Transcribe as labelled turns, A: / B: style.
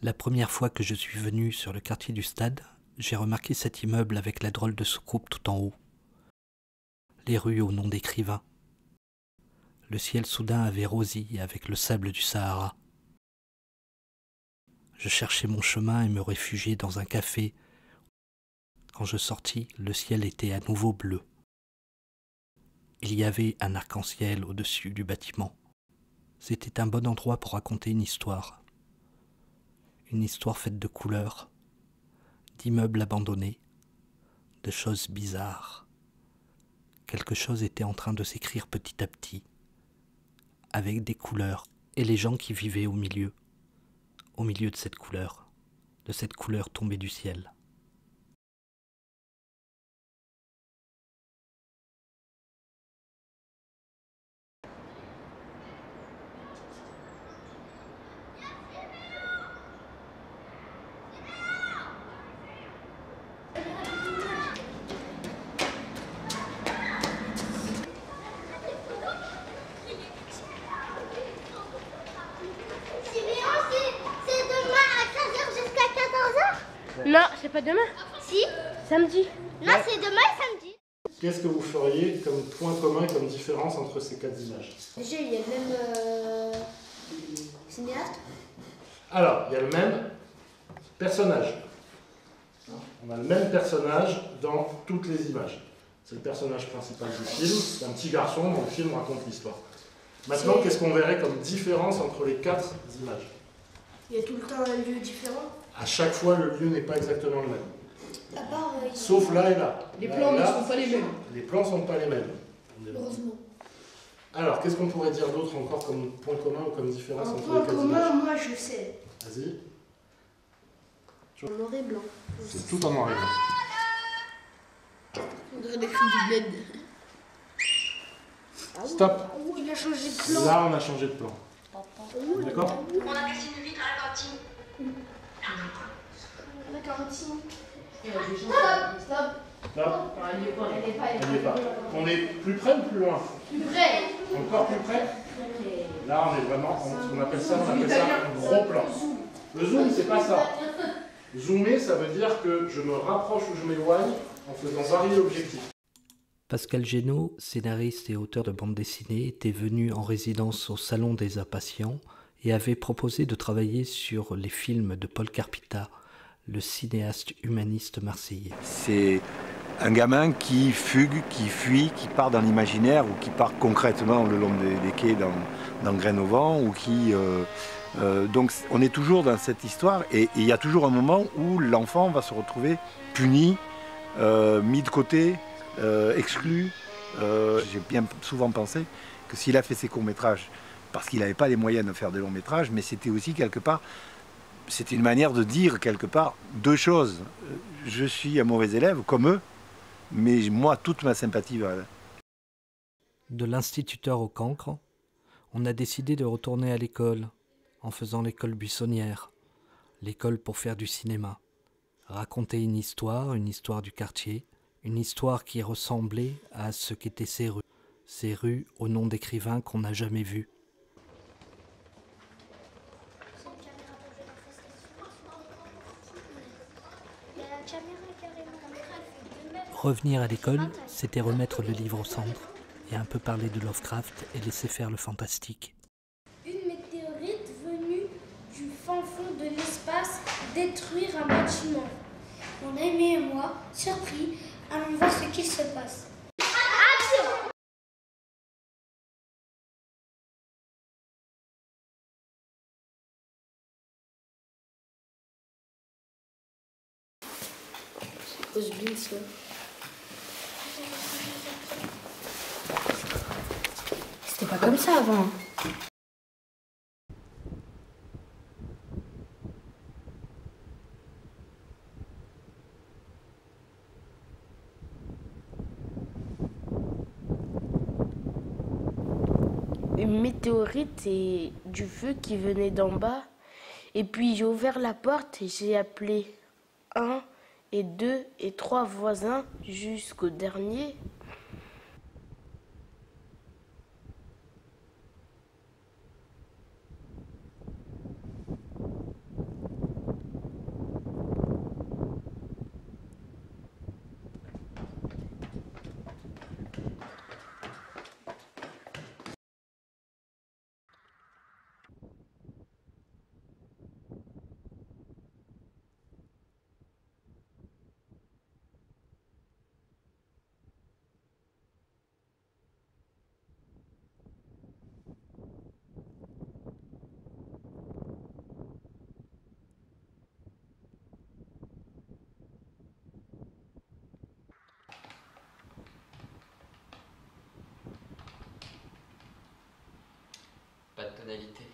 A: La première fois que je suis venu sur le quartier du Stade, j'ai remarqué cet immeuble avec la drôle de soucoupe tout en haut. Les rues au nom d'écrivains. Le ciel soudain avait rosi avec le sable du Sahara. Je cherchais mon chemin et me réfugiais dans un café. Quand je sortis, le ciel était à nouveau bleu. Il y avait un arc-en-ciel au-dessus du bâtiment. C'était un bon endroit pour raconter une histoire. Une histoire faite de couleurs, d'immeubles abandonnés, de choses bizarres. Quelque chose était en train de s'écrire petit à petit, avec des couleurs, et les gens qui vivaient au milieu de cette couleur tombée du ciel.
B: Non, c'est pas demain.
C: Si.
B: Samedi.
C: Non, c'est demain et samedi.
D: Qu'est-ce que vous feriez comme point commun, comme différence entre ces quatre images?
C: Déjà, il y a le même cinéaste.
D: Alors, il y a le même personnage. On a le même personnage dans toutes les images. C'est le personnage principal du film. C'est un petit garçon dont le film raconte l'histoire. Maintenant, qu'est-ce qu'on verrait comme différence entre les quatre images?
C: Il y a tout le temps un lieu différent.
D: À chaque fois, le lieu n'est pas exactement le même.
C: À part,
D: Sauf là et là.
E: Les
D: Là
E: plans
D: et
E: ne
D: là,
E: sont pas les mêmes.
D: Les plans ne sont pas les mêmes.
C: heureusement.
D: Alors, qu'est-ce qu'on pourrait dire d'autre encore comme point commun ou comme différence
C: Un
D: entre
C: point
D: les quatre
C: commun,
D: images?
C: moi je sais.
D: Vas-y.
C: En noir et blanc.
D: C'est tout en noir et blanc.
E: On dirait des cris du bled.
D: Stop.
C: Il a changé de plan.
D: Là, on a changé de plan. D'accord?
F: On a cassé une vitre à la cantine.
C: La cantine.
E: Il y a des gens. Stop.
D: Là,
E: Elle n'y est pas.
D: on n'y est pas. On est plus près ou plus loin?
E: Plus près.
D: Encore plus près? Là, on est vraiment, on appelle ça un gros plan. Le zoom, c'est pas ça. Zoomer, ça veut dire que je me rapproche ou je m'éloigne en faisant varier l'objectif.
A: Pascal Génaud, scénariste et auteur de bande dessinée, était venu en résidence au Salon des Impatients et avait proposé de travailler sur les films de Paul Carpita, le cinéaste humaniste marseillais.
G: C'est un gamin qui fugue, qui fuit, qui part dans l'imaginaire ou qui part concrètement le long des quais dans Graines au vent ou qui... donc on est toujours dans cette histoire et il y a toujours un moment où l'enfant va se retrouver puni, mis de côté, exclu. J'ai bien souvent pensé que s'il a fait ses courts-métrages, parce qu'il n'avait pas les moyens de faire des longs-métrages, mais c'était aussi quelque part, c'était une manière de dire quelque part deux choses. Je suis un mauvais élève comme eux, mais moi toute ma sympathie va...
A: De l'instituteur au cancre, on a décidé de retourner à l'école, en faisant l'école buissonnière, l'école pour faire du cinéma, raconter une histoire du quartier, une histoire qui ressemblait à ce qu'étaient ces rues au nom d'écrivains qu'on n'a jamais vus. Revenir à l'école, c'était remettre le livre au centre et un peu parler de Lovecraft et laisser faire le fantastique.
C: Une météorite venue du fin fond de l'espace détruire un bâtiment. Mon ami et moi, surpris, allons voir ce qu'il se passe. Action!
E: C'était pas comme ça avant. Une météorite et du feu qui venait d'en bas. Et puis j'ai ouvert la porte et j'ai appelé 1 et 2 et 3 voisins jusqu'au dernier.
H: banalité.